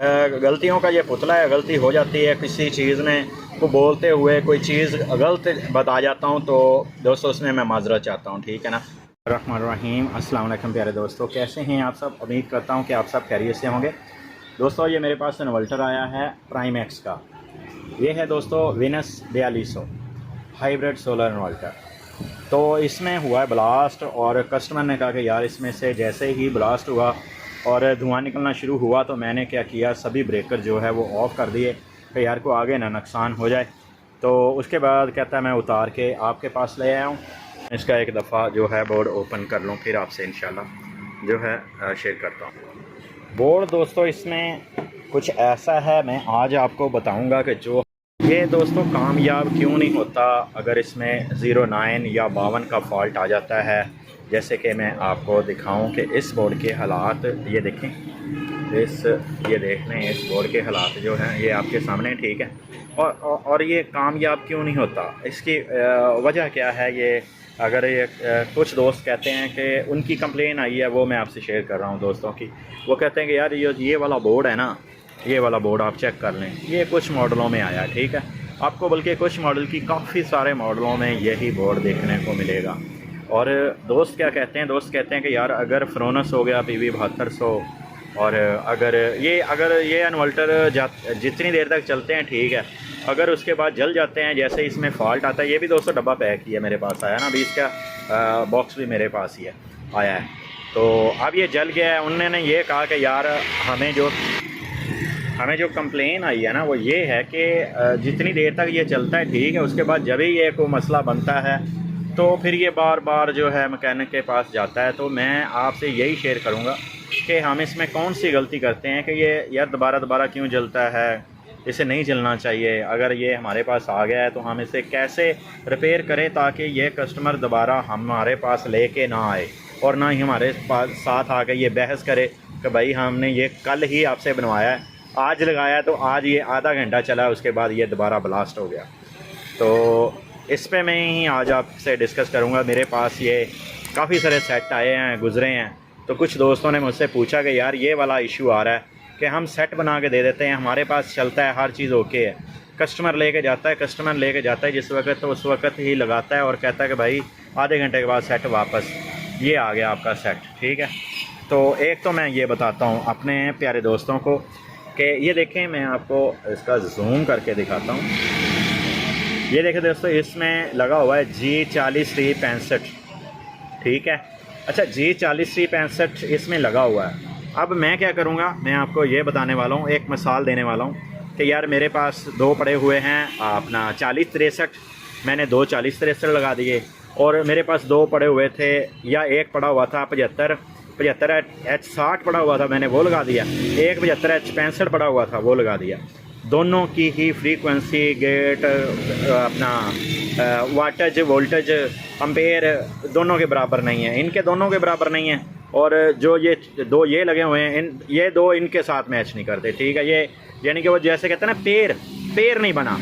गलतियों का ये पुतला है। गलती हो जाती है किसी चीज़ में को बोलते हुए, कोई चीज़ गलत बता जाता हूँ तो दोस्तों उसमें मैं माजरत चाहता हूँ, ठीक है ना। रहमान रहीम, अस्सलाम वालेकुम प्यारे दोस्तों, कैसे हैं आप सब। उम्मीद करता हूँ कि आप सब खैरियत से होंगे। दोस्तों ये मेरे पास इन्वर्टर आया है प्राइम एक्स का। ये है दोस्तों विनस 4200 हाइब्रिड सोलर इन्वर्टर। तो इसमें हुआ है ब्लास्ट और कस्टमर ने कहा कि यार इसमें से जैसे ही ब्लास्ट हुआ और धुआं निकलना शुरू हुआ तो मैंने क्या किया, सभी ब्रेकर जो है वो ऑफ़ कर दिए कि यार को आगे ना नुकसान हो जाए। तो उसके बाद कहता है मैं उतार के आपके पास ले आया हूँ। इसका एक दफ़ा जो है बोर्ड ओपन कर लूँ, फिर आपसे इंशाल्लाह जो है शेयर करता हूँ। बोर्ड दोस्तों इसमें कुछ ऐसा है, मैं आज आपको बताऊँगा कि जो ये दोस्तों कामयाब क्यों नहीं होता अगर इसमें 09 या 52 का फॉल्ट आ जाता है। जैसे कि मैं आपको दिखाऊं कि इस बोर्ड के हालात ये देखें, ये देख लें इस बोर्ड के हालात जो हैं ये आपके सामने, ठीक है। और ये कामयाब क्यों नहीं होता, इसकी वजह क्या है। ये अगर ये कुछ दोस्त कहते हैं कि उनकी कंप्लेन आई है, वो मैं आपसे शेयर कर रहा हूँ दोस्तों की। वो कहते हैं कि यार ये वाला बोर्ड है ना, ये वाला बोर्ड आप चेक कर लें, ये कुछ मॉडलों में आया है, ठीक है। आपको बल्कि कुछ मॉडल की काफ़ी सारे मॉडलों में यही बोर्ड देखने को मिलेगा। और दोस्त क्या कहते हैं, दोस्त कहते हैं कि यार अगर फ्रोनस हो गया PV 7200, और अगर ये इन्वर्टर जितनी देर तक चलते हैं ठीक है, अगर उसके बाद जल जाते हैं, जैसे इसमें फ़ॉल्ट आता है। ये भी दोस्तों डब्बा पैक ही है, मेरे पास आया ना, अभी इसका बॉक्स भी मेरे पास ही है आया है। तो अब ये जल गया है। उन्होंने ये कहा कि यार हमें जो कंप्लेन आई है ना वो ये है कि जितनी देर तक ये चलता है ठीक है, उसके बाद जब ही ये कोई मसला बनता है तो फिर ये बार बार जो है मैकेनिक के पास जाता है। तो मैं आपसे यही शेयर करूँगा कि हम इसमें कौन सी गलती करते हैं कि ये यार दोबारा क्यों जलता है, इसे नहीं जलना चाहिए। अगर ये हमारे पास आ गया है तो हम इसे कैसे रिपेयर करें ताकि ये कस्टमर दोबारा हमारे पास लेके ना आए और ना ही हमारे पास साथ आके ये बहस करे कि भाई हमने ये कल ही आपसे बनवाया है, आज लगाया तो आज ये आधा घंटा चला, उसके बाद ये दोबारा ब्लास्ट हो गया। तो इस पे मैं ही आज आपसे डिस्कस करूँगा। मेरे पास ये काफ़ी सारे सेट आए हैं, गुज़रे हैं। तो कुछ दोस्तों ने मुझसे पूछा कि यार ये वाला इशू आ रहा है कि हम सेट बना के दे देते हैं, हमारे पास चलता है, हर चीज़ ओके है, कस्टमर लेके जाता है जिस वक्त तो उस वक्त ही लगाता है और कहता है कि भाई आधे घंटे के बाद सेट वापस, ये आ गया आपका सेट, ठीक है। तो एक तो मैं ये बताता हूँ अपने प्यारे दोस्तों को कि ये देखें, मैं आपको इसका जूम करके दिखाता हूँ। ये देखें दोस्तों, इसमें लगा हुआ है G4365, ठीक है। अच्छा, G4365 इसमें लगा हुआ है। अब मैं क्या करूँगा, मैं आपको ये बताने वाला हूँ, एक मिसाल देने वाला हूँ कि यार मेरे पास दो पड़े हुए हैं अपना 4063, मैंने दो 4063 लगा दिए। और मेरे पास दो पड़े हुए थे, या एक पड़ा हुआ था 75H60 पड़ा हुआ था, मैंने वो लगा दिया। एक 75H65 पड़ा हुआ था, वो लगा दिया। दोनों की ही फ्रीक्वेंसी, गेट, अपना वाटेज, वोल्टेज, अम्पेयर दोनों के बराबर नहीं है, इनके दोनों के बराबर नहीं है। और जो ये दो ये लगे हुए हैं, ये दो इनके साथ मैच नहीं करते, ठीक है। ये यानी कि वो जैसे कहते हैं ना, पेयर नहीं बना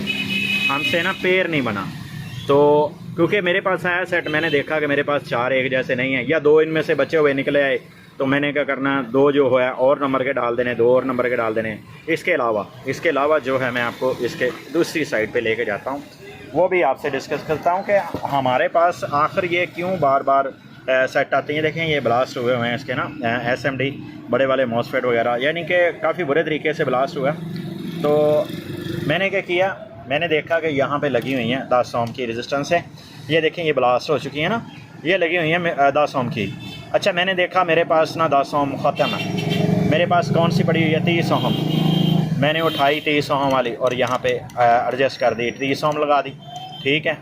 हमसे ना, पेयर नहीं बना। तो क्योंकि मेरे पास आया सेट, मैंने देखा कि मेरे पास चार एक जैसे नहीं है, या दो इनमें से बचे हुए निकले आए, तो मैंने क्या करना, दो जो है और नंबर के डाल देने, दो और नंबर के डाल देने। इसके अलावा जो है मैं आपको इसके दूसरी साइड पे लेके जाता हूँ, वो भी आपसे डिस्कस करता हूँ कि हमारे पास आखिर ये क्यों बार बार सेट आते हैं। देखें ये ब्लास्ट हुए हुए हैं इसके ना, SMD बड़े वाले मॉसफेट वगैरह, यानी कि काफ़ी बुरे तरीके से ब्लास्ट हुआ। तो मैंने क्या किया, मैंने देखा कि यहाँ पे लगी हुई हैं 10 ओम की रेजिस्टेंस है। ये देखें ये ब्लास्ट हो चुकी है ना, ये लगी हुई है 10 ओम की। अच्छा, मैंने देखा मेरे पास ना 10 ओम ख़त्म है, मेरे पास कौन सी पड़ी हुई है 30 ओम। मैंने उठाई 30 ओम वाली और यहाँ पे एडजस्ट कर दी, 30 ओम लगा दी, ठीक है।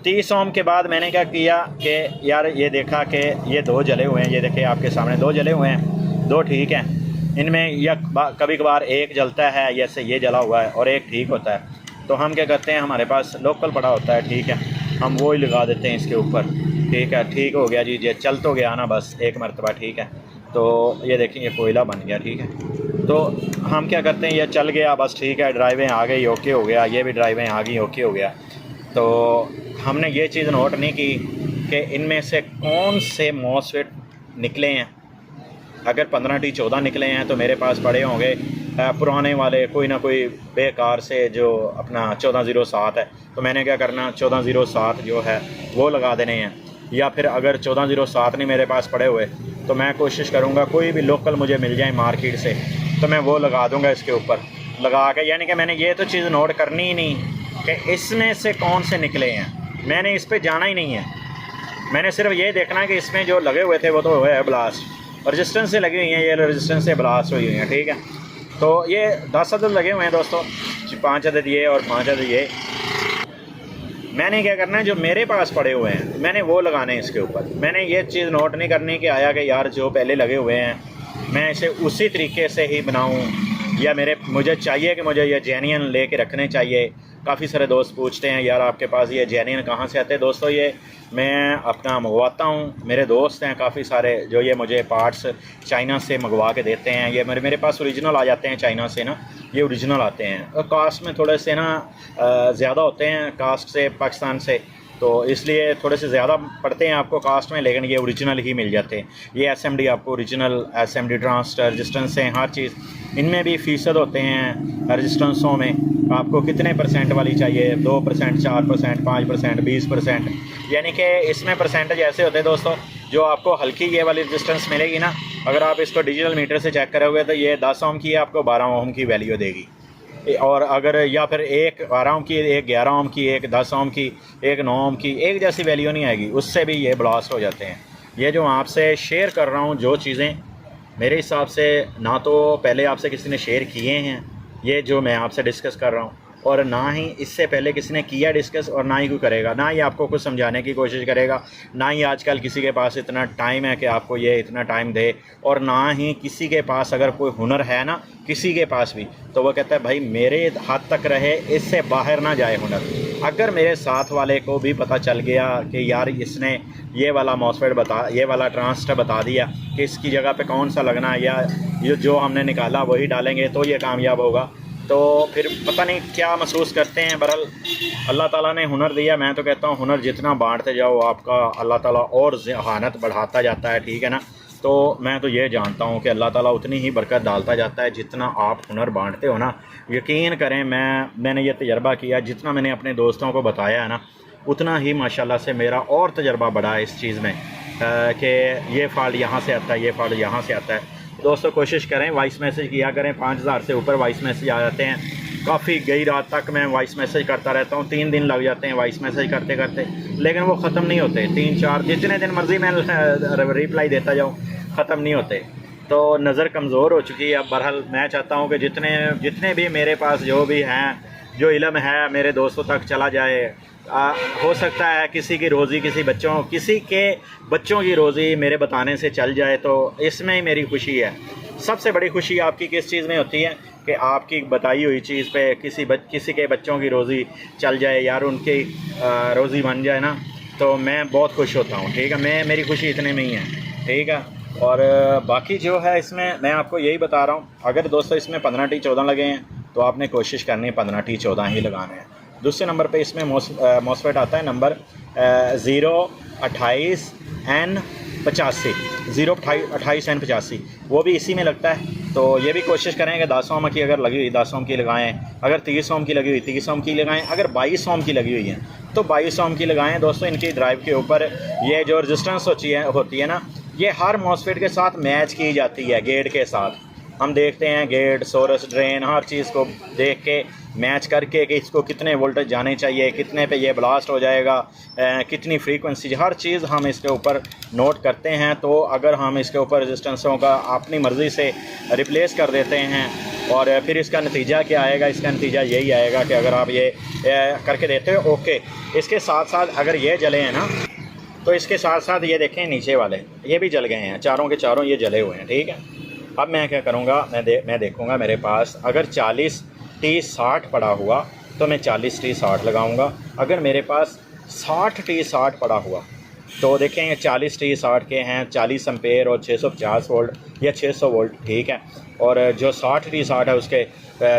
30 ओम के बाद मैंने क्या किया कि यार ये देखा कि ये दो जले हुए हैं, ये देखें आपके सामने दो जले हुए हैं, दो ठीक हैं। इनमें या कभी कभार एक जलता है, जैसे ये जला हुआ है, और एक ठीक होता है। तो हम क्या करते हैं, हमारे पास लोकल पड़ा होता है, ठीक है, हम वो ही लगा देते हैं इसके ऊपर, ठीक है। ठीक हो गया जी, ये चल तो गया ना बस एक मरतबा, ठीक है। तो ये देखें ये कोयला बन गया, ठीक है। तो हम क्या करते हैं, ये चल गया बस, ठीक है, ड्राइवें आ गई, ओके हो गया, ये भी ड्राइवें आ गई, ओके हो गया। तो हमने ये चीज़ नोट नहीं की कि इनमें से कौन से मॉसफेट निकले हैं। अगर 15T 14 निकले हैं तो मेरे पास पड़े होंगे पुराने वाले कोई ना कोई बेकार से जो अपना 1407 है, तो मैंने क्या करना 1407 जो है वो लगा देने हैं। या फिर अगर 1407 नहीं मेरे पास पड़े हुए तो मैं कोशिश करूँगा कोई भी लोकल मुझे मिल जाए मार्केट से, तो मैं वो लगा दूँगा इसके ऊपर लगा के। यानी कि मैंने ये तो चीज़ नोट करनी ही नहीं कि इसमें से कौन से निकले हैं, मैंने इस पर जाना ही नहीं है। मैंने सिर्फ ये देखना है कि इसमें जो लगे हुए थे वो तो हुए है ब्लास्ट, रेजिस्टेंस से लगी हुई हैं, ये रेजिस्टेंस से ब्लास्ट हुई हुई हैं, ठीक है। तो ये 10 अदद लगे हुए हैं दोस्तों, 5 अदद ये और 5 अदद ये। मैंने क्या करना है जो मेरे पास पड़े हुए हैं मैंने वो लगाने हैं इसके ऊपर। मैंने ये चीज़ नोट नहीं करनी कि आया कि यार जो पहले लगे हुए हैं मैं इसे उसी तरीके से ही बनाऊं, या मुझे चाहिए कि मुझे ये जेन्युइन लेके रखने चाहिए। काफ़ी सारे दोस्त पूछते हैं यार आपके पास ये जेन्युइन कहाँ से आते हैं। दोस्तों ये मैं अपना मंगवाता हूँ, मेरे दोस्त हैं काफ़ी सारे जो ये मुझे पार्ट्स चाइना से मंगवा के देते हैं। ये मेरे पास ओरिजिनल आ जाते हैं चाइना से ना, ये ओरिजिनल आते हैं और कास्ट में थोड़े से ना ज़्यादा होते हैं कास्ट से पाकिस्तान से, तो इसलिए थोड़े से ज़्यादा पड़ते हैं आपको कास्ट में, लेकिन ये ओरिजिनल ही मिल जाते हैं। ये SMD आपको ओरिजिनल SMD ट्रांसटर रेजिस्टेंस हैं, हर चीज़ इनमें भी फ़ीसद होते हैं रेजिस्टेंसों में। आपको कितने % वाली चाहिए, 2%, 4%, 5%, 20%, यानी कि इसमें परसेंटेज ऐसे होते हैं दोस्तों जो आपको हल्की ये वाली रेजिस्टेंस मिलेगी ना, अगर आप इसको डिजिटल मीटर से चेक करोगे तो ये 10 ओम की है, आपको 12 ओम की वैल्यू देगी। और अगर या फिर एक 12 ओम की, एक 11 ओम की, एक 10 ओम की, एक 9 ओम की, एक जैसी वैल्यू नहीं आएगी, उससे भी ये ब्लास्ट हो जाते हैं। ये जो आपसे शेयर कर रहा हूँ जो चीज़ें मेरे हिसाब से ना तो पहले आपसे किसी ने शेयर किए हैं, ये जो मैं आपसे डिस्कस कर रहा हूँ, और ना ही इससे पहले किसी ने किया डिस्कस, और ना ही कोई करेगा, ना ही आपको कुछ समझाने की कोशिश करेगा, ना ही आजकल किसी के पास इतना टाइम है कि आपको ये इतना टाइम दे, और ना ही किसी के पास अगर कोई हुनर है ना किसी के पास भी, तो वो कहता है भाई मेरे हाथ तक रहे, इससे बाहर ना जाए हुनर। अगर मेरे साथ वाले को भी पता चल गया कि यार इसने ये वाला मॉसफेट ये वाला ट्रांजिस्टर बता दिया कि इसकी जगह पे कौन सा लगना है, या ये जो हमने निकाला वही डालेंगे तो ये कामयाब होगा, तो फिर पता नहीं क्या महसूस करते हैं। बहरहाल अल्लाह ताला ने हुनर दिया, मैं तो कहता हूँ हुनर जितना बांटते जाओ आपका अल्लाह ताला और जहानत बढ़ाता जाता है, ठीक है ना। तो मैं तो ये जानता हूँ कि अल्लाह ताला उतनी ही बरकत डालता जाता है जितना आप हुनर बांटते हो ना। यकीन करें मैंने ये तजर्बा किया, जितना मैंने अपने दोस्तों को बताया है ना उतना ही माशाल्लाह से मेरा और तजर्बा बढ़ा है इस चीज़ में कि ये फॉल्ट यहाँ से आता है, ये फॉल्ट यहाँ से आता है। दोस्तों कोशिश करें वॉइस मैसेज किया करें, 5000 से ऊपर वॉइस मैसेज आ जाते हैं। काफ़ी गई रात तक मैं वॉइस मैसेज करता रहता हूँ, 3 दिन लग जाते हैं वॉइस मैसेज करते करते, लेकिन वो ख़त्म नहीं होते। 3-4 जितने दिन मर्ज़ी मैं रिप्लाई देता जाऊँ ख़त्म नहीं होते। तो नज़र कमज़ोर हो चुकी है। अब बहरहाल मैं चाहता हूँ कि जितने भी मेरे पास जो भी हैं, जो इल्म है मेरे दोस्तों तक चला जाए। हो सकता है किसी की रोज़ी किसी के बच्चों की रोज़ी मेरे बताने से चल जाए, तो इसमें ही मेरी खुशी है। सबसे बड़ी खुशी आपकी किस चीज़ में होती है कि आपकी बताई हुई चीज़ पे किसी के बच्चों की रोज़ी चल जाए, यार उनकी रोज़ी बन जाए ना, तो मैं बहुत खुश होता हूँ, ठीक है। मेरी खुशी इतने में ही है, ठीक है। और बाकी जो है इसमें मैं आपको यही बता रहा हूँ, अगर दोस्तों इसमें 15T14 लगे हैं तो आपने कोशिश करनी है 15T14 ही लगाने हैं। दूसरे नंबर पे इसमें मॉसफेट आता है नंबर 028N85, 028N85, वो भी इसी में लगता है। तो ये भी कोशिश करें कि 10 ओम की अगर लगी हुई 10 ओम की लगाएं, अगर 30 ओम की लगी हुई 30 ओम की लगाएं, अगर 22 ओम की लगी हुई है तो 22 ओम की लगाएं। दोस्तों इनकी ड्राइव के ऊपर ये जो रेजिस्टेंस होती है ना, ये हर मॉसफेट के साथ मैच की जाती है, गेट के साथ। हम देखते हैं गेट, सोर्स, ड्रेन, हर चीज़ को देख के मैच करके कि इसको कितने वोल्टेज जाने चाहिए, कितने पे ये ब्लास्ट हो जाएगा, कितनी फ्रीक्वेंसी, हर चीज़ हम इसके ऊपर नोट करते हैं। तो अगर हम इसके ऊपर रेजिस्टेंसों का अपनी मर्ज़ी से रिप्लेस कर देते हैं और फिर इसका नतीजा क्या आएगा, इसका नतीजा यही आएगा कि अगर आप ये करके देते हो ओके। इसके साथ साथ अगर ये जले हैं ना, तो इसके साथ साथ ये देखें नीचे वाले ये भी जल गए हैं, चारों के चारों ये जले हुए हैं, ठीक है। अब मैं क्या करूँगा, मैं देखूँगा मेरे पास अगर 40T60 पड़ा हुआ तो मैं 40T60 लगाऊँगा। अगर मेरे पास 60T60 पड़ा हुआ तो देखें 40T60 के हैं 40 एम्पेयर और 650 वोल्ट या 600 वोल्ट, ठीक है। और जो 60T60 है उसके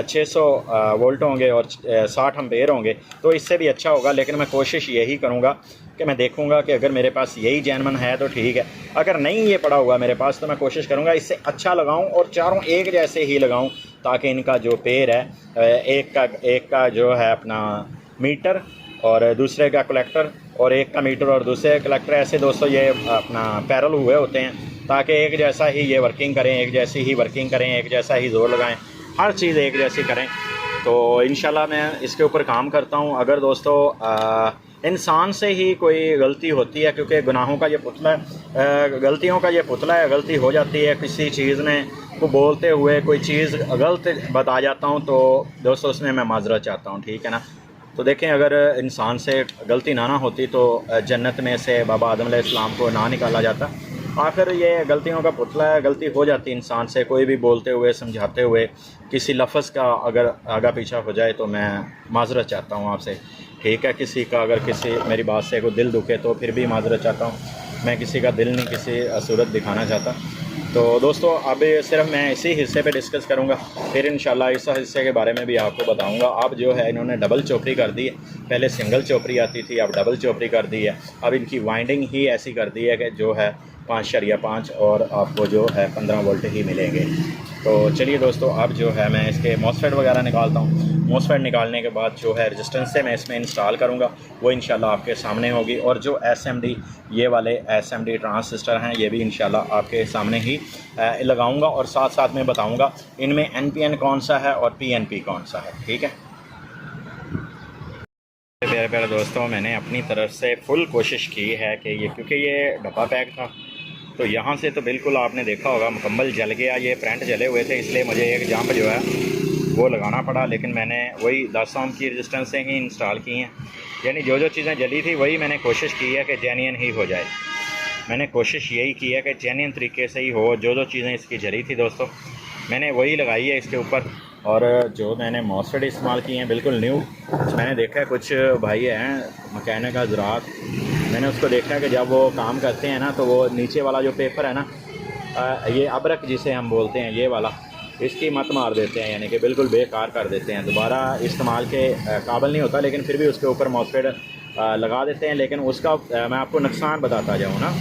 600 वोल्ट होंगे और 60 एम्पेयर होंगे, तो इससे भी अच्छा होगा। लेकिन मैं कोशिश यही करूँगा कि मैं देखूँगा कि अगर मेरे पास यही जेन्युइन है तो ठीक है, अगर नहीं ये पड़ा हुआ मेरे पास तो मैं कोशिश करूँगा इससे अच्छा लगाऊँ और चारों एक जैसे ही लगाऊँ ताकि इनका जो पेड़ है एक का जो है अपना मीटर और दूसरे का कलेक्टर और एक का मीटर और दूसरे कलेक्टर, ऐसे दोस्तों ये अपना पैरल हुए होते हैं ताकि एक जैसा ही ये वर्किंग करें, एक जैसी ही वर्किंग करें, एक जैसा ही ज़ोर लगाएं, हर चीज़ एक जैसी करें। तो इंशाल्लाह मैं इसके ऊपर काम करता हूँ। अगर दोस्तों इंसान से ही कोई गलती होती है, क्योंकि गुनाहों का ये पुतला है, गलतियों का ये पुतला है, गलती हो जाती है किसी चीज़ में को बोलते हुए कोई चीज़ गलत बता जाता हूँ तो दोस्तों उसमें मैं माजरत चाहता हूँ, ठीक है ना। तो देखें, अगर इंसान से गलती ना होती तो जन्नत में से बाबा आदम अलैहिस्सलाम को ना निकाला जाता। आखिर ये गलतियों का पुतला है, गलती हो जाती इंसान से, कोई भी बोलते हुए समझाते हुए किसी लफ्ज़ का अगर आगा पीछा हो जाए तो मैं माजरत चाहता हूँ आपसे, ठीक है। किसी का अगर किसी मेरी बात से कोई दिल दुखे तो फिर भी माजरत चाहता हूँ, मैं किसी का दिल नहीं किसी सूरत दिखाना चाहता। तो दोस्तों अब सिर्फ मैं इसी हिस्से पे डिस्कस करूँगा, फिर इंशाल्लाह इस हिस्से के बारे में भी आपको बताऊँगा। अब जो है इन्होंने डबल चौकरी कर दी है, पहले सिंगल चौकरी आती थी, अब डबल चौकरी कर दी है। अब इनकी वाइंडिंग ही ऐसी कर दी है कि जो है 5.5 और आपको जो है 15 वोल्ट ही मिलेंगे। तो चलिए दोस्तों, अब जो है मैं इसके मॉसफेट वगैरह निकालता हूँ। मॉसफेट निकालने के बाद जो है रेजिस्टेंस से मैं इसमें इंस्टॉल करूँगा, वो इंशाल्लाह आपके सामने होगी। और जो SMD ये वाले SMD ट्रांजिस्टर हैं ये भी इंशाल्लाह आपके सामने ही लगाऊँगा और साथ साथ में बताऊँगा इनमें NPN कौन सा है और PNP कौन सा है, ठीक है। प्यारे प्यारे दोस्तों, मैंने अपनी तरफ से फुल कोशिश की है कि ये, क्योंकि ये डब्बा पैक था तो यहाँ से तो बिल्कुल आपने देखा होगा मुकम्मल जल गया, ये फ्रंट जले हुए थे, इसलिए मुझे एक जंप जो है वो लगाना पड़ा। लेकिन मैंने वही 10 ओम की रेजिस्टेंस से ही इंस्टॉल की हैं, यानी जो जो चीज़ें जली थी वही मैंने कोशिश की है कि जेन्युइन ही हो जाए। मैंने कोशिश यही की है कि जेन्युइन तरीके से ही हो, जो जो चीज़ें इसकी जली थी दोस्तों मैंने वही लगाई है इसके ऊपर। और जो मैंने मॉसफेट इस्तेमाल किए हैं बिल्कुल न्यू। मैंने देखा है कुछ भाई हैं मकैनिक हज़रात, मैंने उसको देखा है कि जब वो काम करते हैं ना तो वो नीचे वाला जो पेपर है ना, ये अबरक जिसे हम बोलते हैं ये वाला, इसकी मत मार देते हैं, यानी कि बिल्कुल बेकार कर देते हैं, दोबारा इस्तेमाल के काबिल नहीं होता। लेकिन फिर भी उसके ऊपर मॉसफेट लगा देते हैं। लेकिन उसका मैं आपको नुकसान बताता जाऊँ ना,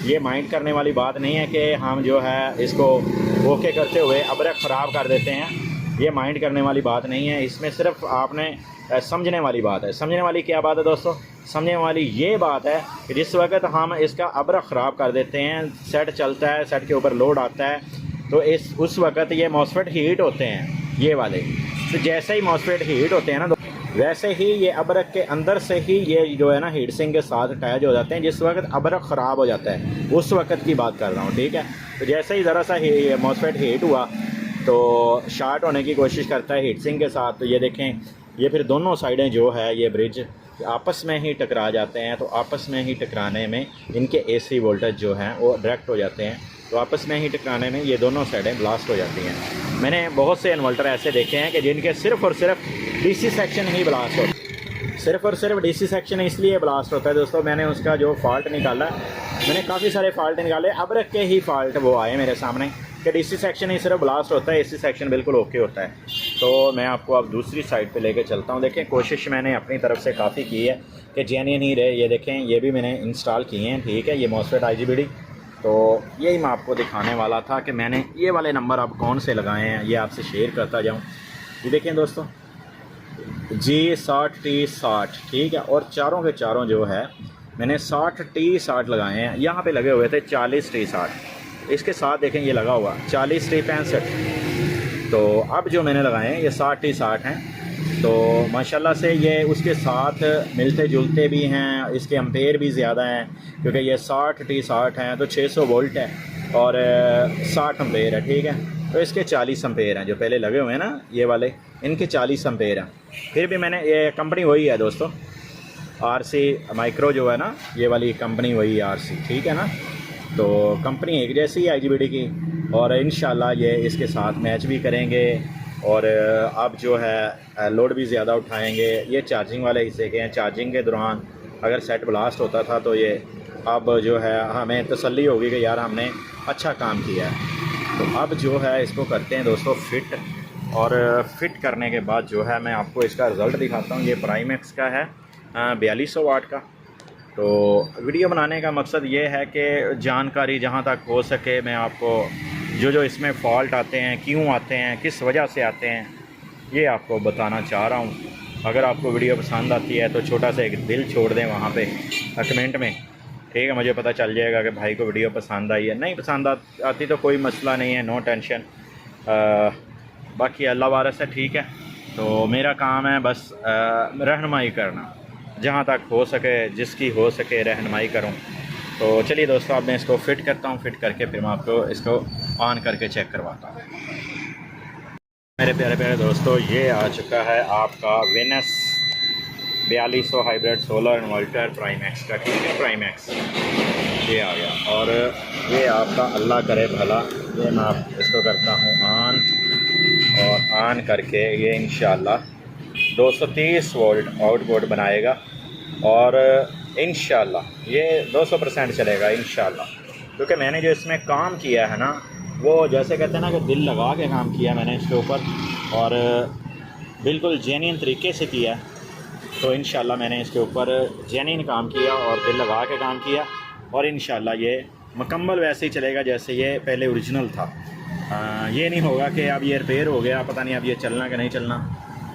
ये माइंड करने वाली बात नहीं है कि हम जो है इसको ओके करते हुए अबरक ख़राब कर देते हैं, ये माइंड करने वाली बात नहीं है। इसमें सिर्फ आपने समझने वाली बात है। समझने वाली क्या बात है दोस्तों? समझने वाली ये बात है कि जिस वक्त हम इसका अबरक ख़राब कर देते हैं, सेट चलता है, सेट के ऊपर लोड आता है, तो उस वक्त ये मॉसफेट हीट होते हैं ये वाले। तो जैसे ही मॉसफेट हीट होते हैं ना, वैसे ही ये अबरक के अंदर से ही ये जो है ना हीट सिंक के साथ अटैच हो जाते हैं। जिस वक्त अबरक ख़राब हो जाता है उस वक्त की बात कर रहा हूँ, ठीक है। तो जैसे ही ज़रा सा मॉसफेट हीट हुआ तो शार्ट होने की कोशिश करता है हीट सिंक के साथ। तो ये देखें, ये फिर दोनों साइडें जो है ये ब्रिज आपस में ही टकरा जाते हैं। तो आपस में ही टकराने में इनके AC वोल्टेज जो हैं वो डायरेक्ट हो जाते हैं। तो आपस में ही टकराने में ये दोनों साइडें ब्लास्ट हो जाती हैं। मैंने बहुत से इन्वर्टर ऐसे देखे हैं कि जिनके सिर्फ़ और सिर्फ DC सेक्शन ही ब्लास्ट होता है। सिर्फ़ और सिर्फ DC सेक्शन इसलिए ब्लास्ट होता है दोस्तों, मैंने उसका जो फॉल्ट निकाला, मैंने काफ़ी सारे फॉल्ट निकाले, अब रख के ही फॉल्ट वो आए मेरे सामने कि DC सेक्शन ही सिर्फ ब्लास्ट होता है, AC सेक्शन बिल्कुल ओके होता है। तो मैं आपको अब दूसरी साइड पे लेके चलता हूँ। देखें, कोशिश मैंने अपनी तरफ से काफ़ी की है कि जेन्युइन ही रहे। ये देखें, ये भी मैंने इंस्टॉल किए हैं, ठीक है। ये मॉसफेट IGBT, तो यही मैं आपको दिखाने वाला था कि मैंने ये वाले नंबर अब कौन से लगाए हैं, ये आपसे शेयर करता जाऊँ। ये देखें दोस्तों, G60T60, ठीक है। और चारों के चारों जो है मैंने 60T60 लगाए हैं। यहाँ पे लगे हुए थे 40T60, इसके साथ देखें ये लगा हुआ 40T65। तो अब जो मैंने लगाए हैं ये 60T60 हैं। तो माशाल्लाह से ये उसके साथ मिलते जुलते भी हैं, इसके एम्पेयर भी ज़्यादा हैं, क्योंकि ये 60T60 हैं तो 600 वोल्ट है और 60 एम्पेयर है, ठीक है। तो इसके 40 एम्पेयर हैं, जो पहले लगे हुए हैं ना ये वाले, इनके 40 एम्पेयर हैं। फिर भी मैंने, ये कंपनी वही है दोस्तों, RC माइक्रो जो है ना, ये वाली कंपनी वही RC, ठीक है ना। तो कंपनी एक जैसी है IGBT की, और इंशाल्लाह ये इसके साथ मैच भी करेंगे। और अब जो है लोड भी ज़्यादा उठाएंगे। ये चार्जिंग वाले हिस्से के हैं, चार्जिंग के दौरान अगर सेट ब्लास्ट होता था तो ये अब जो है हमें तसल्ली होगी कि यार हमने अच्छा काम किया है। तो अब जो है इसको करते हैं दोस्तों फिट, और फिट करने के बाद जो है मैं आपको इसका रिज़ल्ट दिखाता हूँ। ये प्राइमेक्स का है 4200 वाट का। तो वीडियो बनाने का मकसद ये है कि जानकारी जहाँ तक हो सके मैं आपको जो इसमें फ़ॉल्ट आते हैं, क्यों आते हैं, किस वजह से आते हैं, ये आपको बताना चाह रहा हूँ। अगर आपको वीडियो पसंद आती है तो छोटा सा एक दिल छोड़ दें वहाँ पे कमेंट में, ठीक है। मुझे पता चल जाएगा कि भाई को वीडियो पसंद आई है। नहीं पसंद आती तो कोई मसला नहीं है, नो टेंशन। बाकी अल्लाह वारस है, ठीक है। तो मेरा काम है बस रहनुमाई करना, जहाँ तक हो सके, जिसकी हो सके रहनुमाई करूँ। तो चलिए दोस्तों, अब मैं इसको फ़िट करता हूँ। फ़िट करके फिर मैं आपको इसको ऑन करके चेक करवाता हूँ। मेरे प्यारे प्यारे दोस्तों, ये आ चुका है आपका Venus 4200 hybrid solar inverter Primax का, ठीक है। प्राइमैक्स ये आ गया, और ये आपका अल्लाह करे भला, ये मैं आप इसको करता हूँ ऑन, और ऑन करके ये इंशाल्लाह 230 वोल्ट आउटपुट बनाएगा, और इंशाल्लाह ये 200% चलेगा इंशाल्लाह। क्योंकि मैंने जो इसमें काम किया है ना, वो जैसे कहते हैं ना कि दिल लगा के काम किया मैंने इसके ऊपर, और बिल्कुल जेन्युइन तरीके से किया। तो इंशाल्लाह मैंने इसके ऊपर जेन्युइन काम किया और दिल लगा के काम किया, और इंशाल्लाह ये मुकम्मल वैसे ही चलेगा जैसे ये पहले ओरिजिनल था। ये नहीं होगा कि अब ये रिपेयर हो गया, पता नहीं अब ये चलना कि नहीं चलना।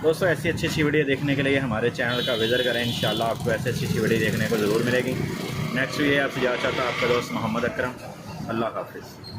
दोस्तों, ऐसी अच्छी अच्छी वीडियो देखने के लिए हमारे चैनल का विज़िट करें। इंशाल्लाह आपको ऐसी अच्छी अच्छी वीडियो देखने को ज़रूर मिलेगी। नेक्स्ट ये आपसे जा चाहता आपका दोस्त मोहम्मद अकरम। अल्लाह हाफ़िज़।